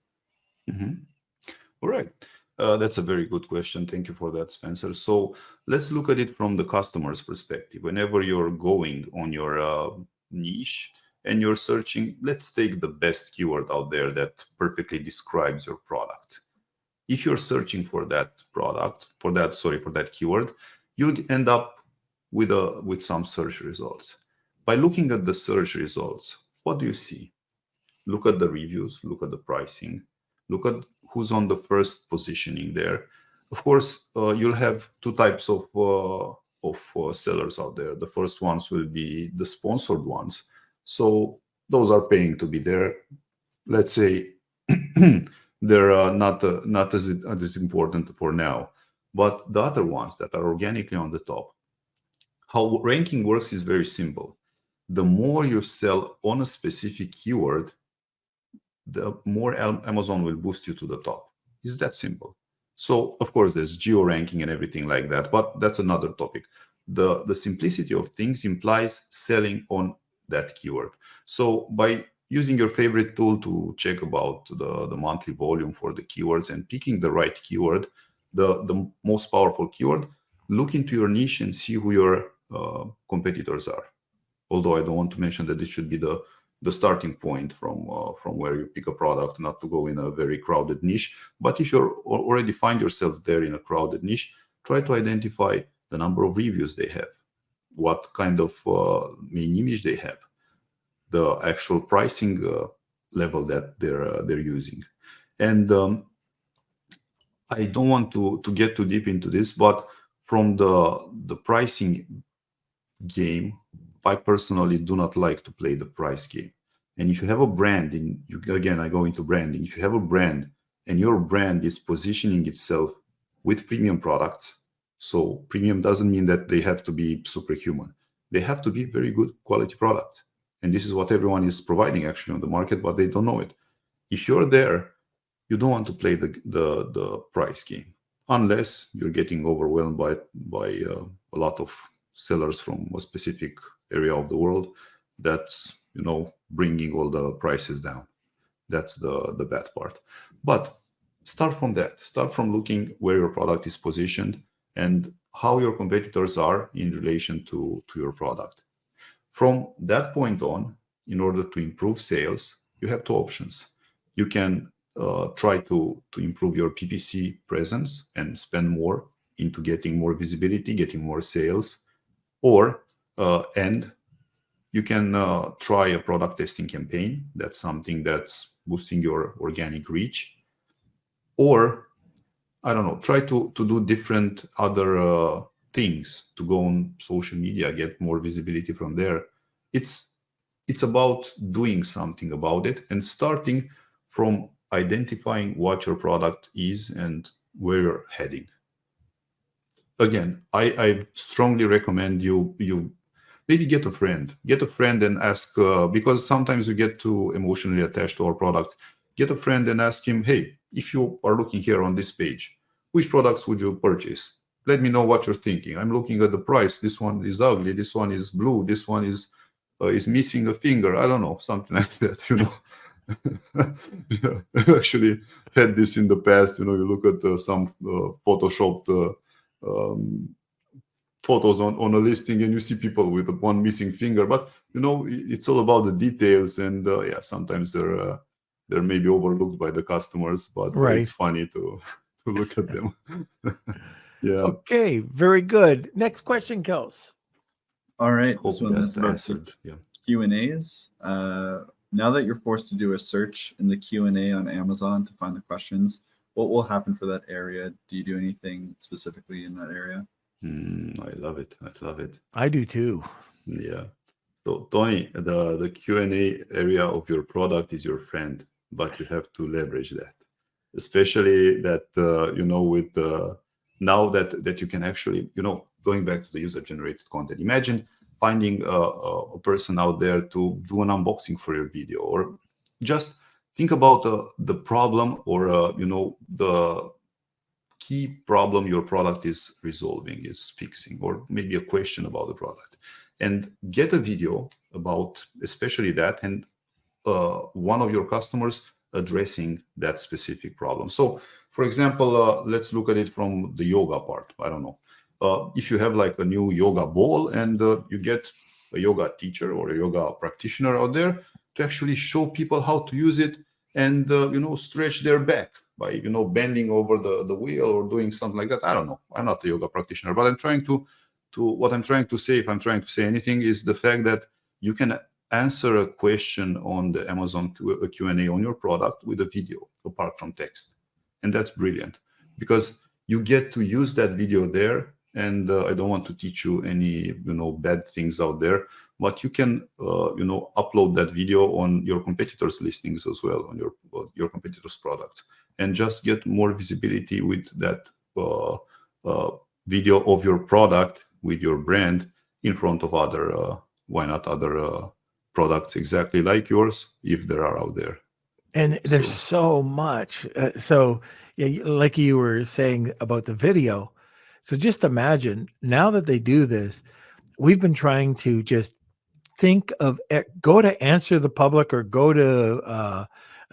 All right. That's a very good question. Thank you for that, Spencer. So let's look at it from the customer's perspective. Whenever you're going on your niche and you're searching, let's take the best keyword out there that perfectly describes your product. If you're searching for that product, for that keyword, you'll end up with some search results. By looking at the search results, what do you see? Look at the reviews, look at the pricing, look at who's on the first positioning there. Of course, you'll have two types of sellers out there. The first ones will be the sponsored ones. So those are paying to be there. Let's say they're not as important for now. But the other ones that are organically on the top, how ranking works is very simple. The more you sell on a specific keyword, the more Amazon will boost you to the top. It's that simple. So of course there's geo ranking and everything like that, but that's another topic. The simplicity of things implies selling on that keyword. So by using your favorite tool to check about the monthly volume for the keywords and picking the right keyword, the most powerful keyword, look into your niche and see who your competitors are. Although I don't want to mention that this should be the starting point from where you pick a product, not to go in a very crowded niche. But if you already find yourself there in a crowded niche, try to identify the number of reviews they have, what kind of main image they have, the actual pricing level that they're using. And I don't want to get too deep into this, but from the pricing game, I personally do not like to play the price game. And if you have a brand, again, I go into branding. If you have a brand and your brand is positioning itself with premium products, so premium doesn't mean that they have to be superhuman. They have to be very good quality products. And this is what everyone is providing actually on the market, but they don't know it. If you're there, you don't want to play the price game, unless you're getting overwhelmed by a lot of sellers from a specific area of the world that's bringing all the prices down. That's the bad part. But start from that. Start from looking where your product is positioned and how your competitors are in relation to your product. From that point on, in order to improve sales, you have two options. You can try to improve your PPC presence and spend more into getting more visibility, getting more sales, or and you can try a product testing campaign. That's something that's boosting your organic reach. Or, I don't know, try to do different other things, to go on social media, get more visibility from there. It's about doing something about it and starting from identifying what your product is and where you're heading. Again, I strongly recommend you maybe get a friend and ask, because sometimes you get too emotionally attached to our products. Get a friend and ask him, hey, if you are looking here on this page, which products would you purchase? Let me know what you're thinking. I'm looking at the price. This one is ugly. This one is blue. This one is missing a finger. I don't know, something like that, Yeah, I actually had this in the past. You look at some photoshopped photos on a listing and you see people with one missing finger, but it's all about the details, and yeah, sometimes they're they're maybe overlooked by the customers, but Right. it's funny to look at them. Yeah. Okay, very good. Next question, Kels. All right, Hope this one is that about answered. Yeah. Q&As. Now that you're forced to do a search in the Q&A on Amazon to find the questions, what will happen for that area? Do you do anything specifically in that area? I love it. I love it. I do too. Yeah. So Tony, the Q&A area of your product is your friend, but you have to leverage that, especially that with now that you can actually going back to the user-generated content. Imagine finding a person out there to do an unboxing for your video, or just think about the problem or the key problem your product is resolving, is fixing, or maybe a question about the product, and get a video about especially that, and one of your customers addressing that specific problem. So for example, let's look at it from the yoga part. I don't know, if you have like a new yoga ball, and you get a yoga teacher or a yoga practitioner out there to actually show people how to use it, and stretch their back by bending over the wheel or doing something like that. I don't know, I'm not a yoga practitioner, but I'm trying to what I'm trying to say, if I'm trying to say anything, is the fact that you can answer a question on the Amazon Q&A on your product with a video apart from text. And that's brilliant, because you get to use that video there. And I don't want to teach you any bad things out there, but you can upload that video on your competitors' listings as well, on your competitors' products, and just get more visibility with that video of your product with your brand in front of other why not other products exactly like yours, if there are out there. And there's so much. Yeah, like you were saying about the video. So just imagine, now that they do this, we've been trying to just think of go to Answer the Public, or go to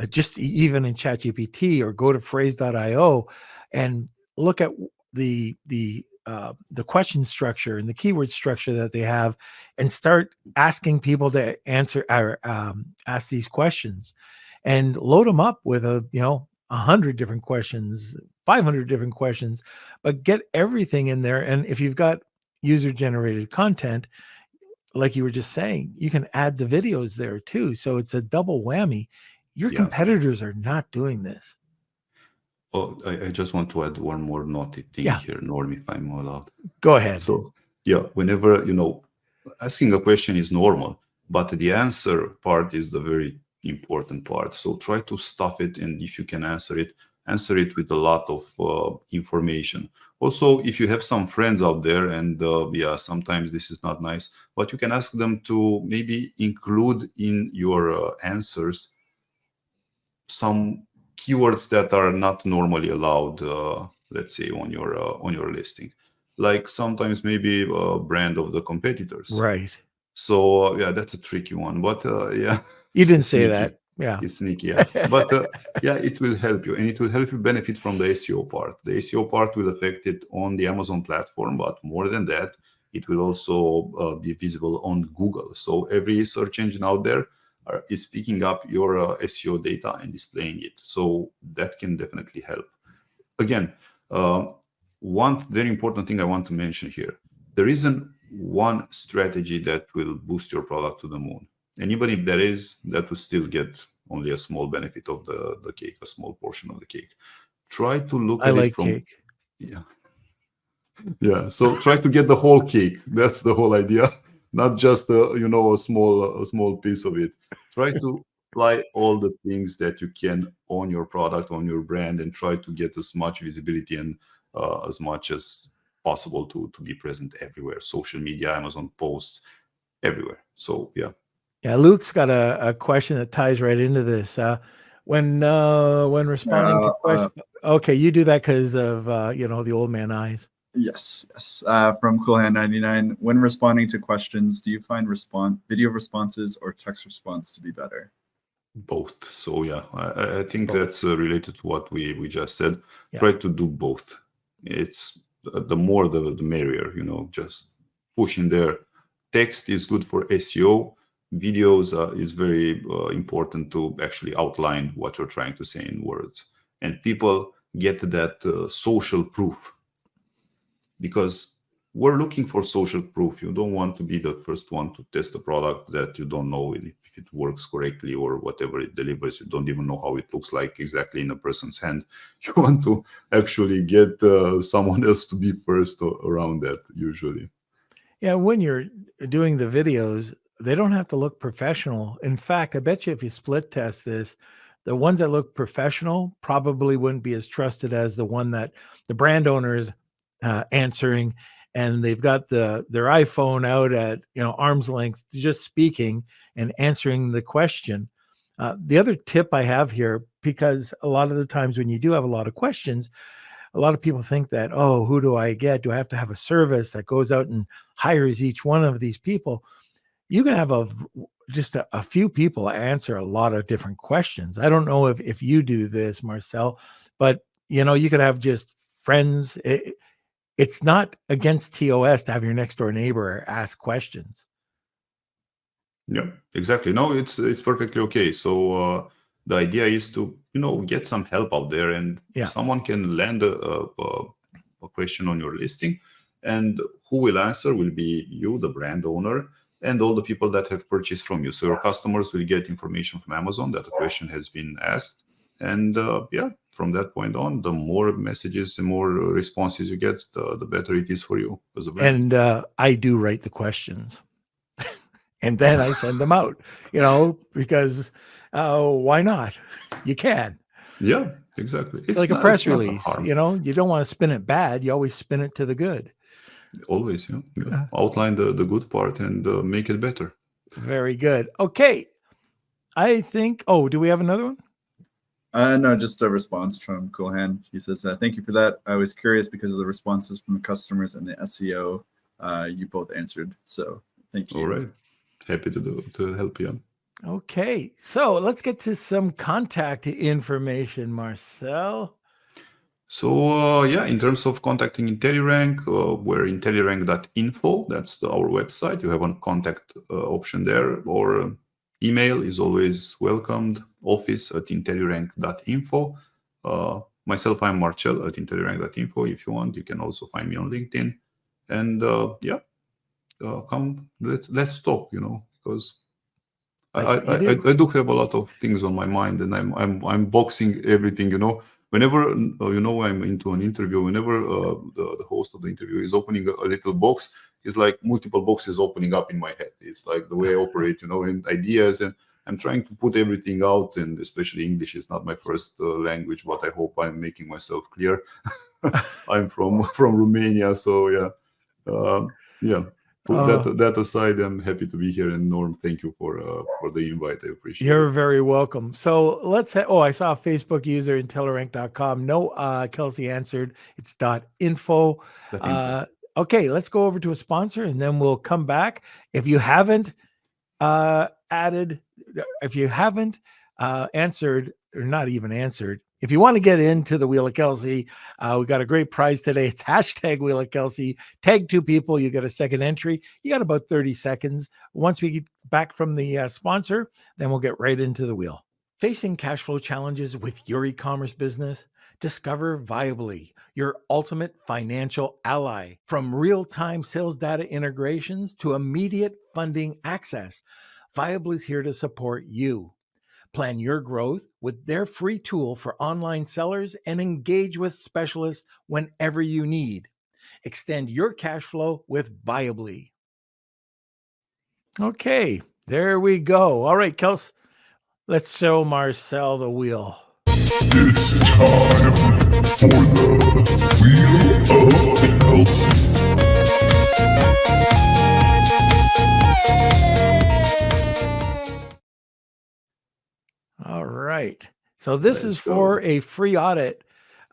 just even in ChatGPT, or go to phrase.io and look at the question structure and the keyword structure that they have, and start asking people to answer or ask these questions, and load them up with 100 different questions, 500 different questions, but get everything in there. And if you've got user-generated content, like you were just saying, you can add the videos there too. So it's a double whammy. Your competitors are not doing this. Oh, I just want to add one more naughty thing here, Norm, if I'm allowed. Go ahead. So whenever, asking a question is normal, but the answer part is the very important part. So try to stuff it, and if you can answer it with a lot of information. Also, if you have some friends out there, and sometimes this is not nice, but you can ask them to maybe include in your answers some keywords that are not normally allowed, let's say on your listing, like sometimes maybe a brand of the competitors. Right. So that's a tricky one, but you didn't say that. Yeah, it's sneaky. But it will help you, and it will help you benefit from the SEO part. The SEO part will affect it on the Amazon platform, but more than that, it will also be visible on Google. So every search engine out there is picking up your SEO data and displaying it. So that can definitely help. Again, one very important thing I want to mention here: there isn't one strategy that will boost your product to the moon. And even if there is, that will still get only a small benefit of the cake, a small portion of the cake. Try to look at it from cake. So try to get the whole cake. That's the whole idea, not just a small piece of it. Try to apply all the things that you can on your product, on your brand, and try to get as much visibility and as much as possible to be present everywhere. Social media, Amazon posts, everywhere. So Luke's got a question that ties right into this. When responding to questions, okay, you do that because of the old man eyes. Yes. From Coolhand99, when responding to questions, do you find video responses or text response to be better? Both. So I think that's related to what we just said. Try to do both. It's the more the merrier. Just push in there. Text is good for SEO. videos is very important to actually outline what you're trying to say in words. And people get that social proof, because we're looking for social proof. You don't want to be the first one to test a product that you don't know if it works correctly or whatever it delivers. You don't even know how it looks like exactly in a person's hand. You want to actually get someone else to be first around that, usually. Yeah, when you're doing the videos, they don't have to look professional. In fact, I bet you if you split test this, the ones that look professional probably wouldn't be as trusted as the one that the brand owner is answering, and they've got their iPhone out at arm's length, just speaking and answering the question. The other tip I have here, because a lot of the times when you do have a lot of questions, a lot of people think that, oh, who do I get? Do I have to have a service that goes out and hires each one of these people? You can have just a few people answer a lot of different questions. I don't know if you do this, Marcel, but you could have just friends. It's not against TOS to have your next door neighbor ask questions. Yeah, exactly. No, it's perfectly okay. So the idea is to get some help out there, and someone can land a question on your listing, and who will answer will be you, the brand owner, and all the people that have purchased from you. So your customers will get information from Amazon that a question has been asked, and from that point on, the more messages and more responses you get, the better it is for you as a brand. And I do write the questions. And then I send them out, because why not? You can. Yeah, exactly. It's like a press release, you don't want to spin it bad. You always spin it to the good. Always, yeah. Outline the good part and make it better. Very good. Okay. I think, do we have another one? No, just a response from Coolhan. He says, thank you for that. I was curious because of the responses from the customers and the SEO. You both answered. So thank you. All right. Happy to help you. Okay, so let's get to some contact information, Marcel. So in terms of contacting IntelliRank, we're IntelliRank.info. That's our website. You have a contact option there, or email is always welcomed. office@IntelliRank.info. Myself, I'm Marcel at IntelliRank.info. If you want, you can also find me on LinkedIn. And come, let's talk, because I do have a lot of things on my mind, and I'm boxing everything, whenever I'm into an interview, whenever the host of the interview is opening a little box, it's like multiple boxes opening up in my head. It's like the way I operate, and ideas, and I'm trying to put everything out, and especially English is not my first language, but I hope I'm making myself clear. I'm from Romania, so Put that aside, I'm happy to be here. And Norm, thank you for the invite. I appreciate it. You're very welcome. So let's say, I saw a Facebook user, IntelliRank.com. No, Kelsey answered. It's .info. Okay, let's go over to a sponsor, and then we'll come back. If you haven't answered, or not even answered, if you want to get into the Wheel of Kelsey, we got a great prize today. It's hashtag Wheel of Kelsey. Tag 2 people, you get a second entry. You got about 30 seconds. Once we get back from the sponsor, then we'll get right into the wheel. Facing cash flow challenges with your e-commerce business? Discover Viably, your ultimate financial ally. From real-time sales data integrations to immediate funding access, Viably is here to support you. Plan your growth with their free tool for online sellers and engage with specialists whenever you need. Extend your cash flow with Viably. Okay, there we go. All right, Kels, let's show Marcel the wheel. It's time for the Wheel of Kelsey. All right. So this is for a free audit.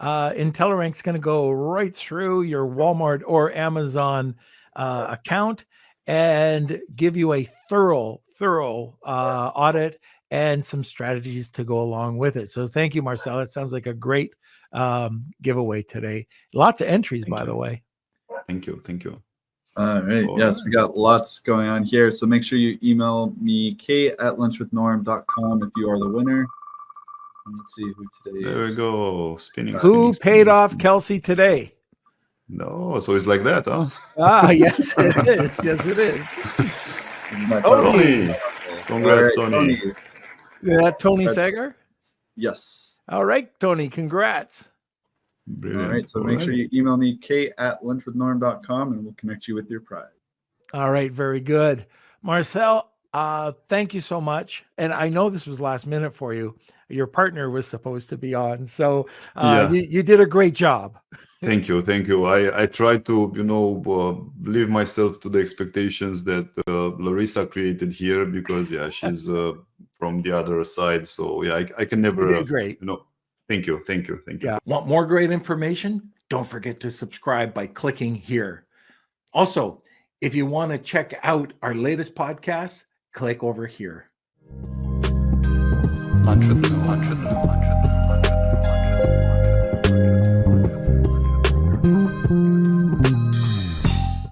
IntelliRank's going to go right through your Walmart or Amazon account and give you a thorough audit and some strategies to go along with it. So thank you, Marcel. It sounds like a great giveaway today. Lots of entries, by the way. Thank you. All right. All Yes, right. we got lots going on here. So make sure you email me, kate@lunchwithnorm.com if you are the winner. Let's see who today There we is. go. Spinning, Who spinning, paid spinning, off spinning. Kelsey today? No, so it's like that, huh? Ah, yes, it is. Yes, it is. It's my Tony. son. Congrats, All right, Tony. Is that Tony Sagar? Yes. All right, Tony, congrats. Brilliant. All right. So make sure you email me, kate@lunchwithnorm.com, and we'll connect you with your prize. All right, very good. Marcel, thank you so much. And I know this was last minute for you. Your partner was supposed to be on. So Yeah. you did a great job. Thank you. Thank you. I try to, leave myself to the expectations that Larissa created here because, yeah, she's from the other side. So, yeah, I can never, You did great. Thank you. Thank you. Thank you. Yeah. Want more great information? Don't forget to subscribe by clicking here. Also, if you want to check out our latest podcast, click over here. Lunch with